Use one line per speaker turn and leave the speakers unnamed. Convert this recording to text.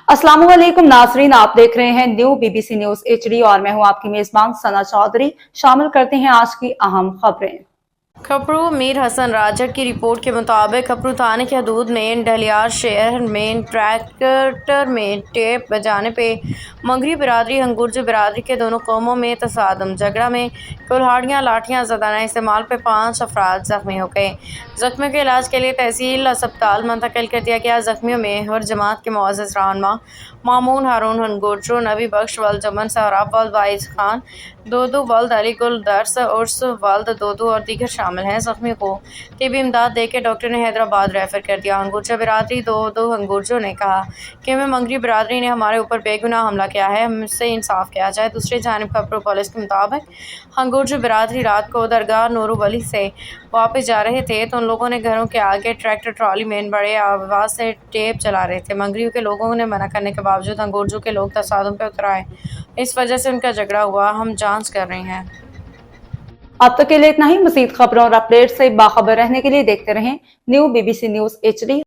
अस्सलाम वालेकुम नाजरीन, आप देख रहे हैं न्यू बीबीसी न्यूज एचडी और मैं हूं आपकी मेजबान सना चौधरी। शामिल करते हैं आज की अहम खबरें।
खपरू मीर हसन राजा की रिपोर्ट के मुताबिक खपरू थाने की हदूद में डहलियार शहर में ट्रैक्टर में टेप बजाने पे मंगरी बिरादरी हंगुरजू बिरादरी के दोनों कौमों में तसादम। झगड़ा में कुल्हाड़ियाँ लाठियाँ ज़दाना इस्तेमाल पे 5 अफराद जख्मी हो गए। जख्मियों के इलाज के लिए तहसील अस्पताल मुंतकिल कर दिया गया। जख्मियों में हर जमात के मुअज़्ज़ज़ रहनुमा मामून हारून हंगुरजू, नबी बख्श वल्द जमन सहराब वल्द वाइज खान, दोदू वल्द अली गुल दर्स उर्स वल्द दोदू और दीगर शामिल हैं। जख्मियों को तिबी इमदाद देकर डॉक्टर ने हैदराबाद रेफर कर दिया। हंगुरजा बिरादरी दो हंगुरजों ने कहा कि हमें मंगरी बिरादरी ने हमारे ऊपर बेगुनाह हमला किया है, हमसे इंसाफ किया जाए। दूसरी जानिब खपरू पुलिस के मुताबिक हंगुरजू बिरादरी रात को दरगाह नूरू वली से वापस जा रहे थे तो उन लोगों ने घरों के आगे ट्रैक्टर ट्रॉली में बड़े आवाज़ से टेप चला रहे थे। मंगरियों के लोगों ने मना करने के बावजूद हंगुरजू के लोग तसादुम पे उतर आए, इस वजह से उनका झगड़ा हुआ। हम जांच कर रहे हैं।
अब तक के लिए इतना ही। मज़ीद खबरों और अपडेट से बाखबर रहने के लिए देखते रहें न्यू बीबीसी न्यूज एचडी।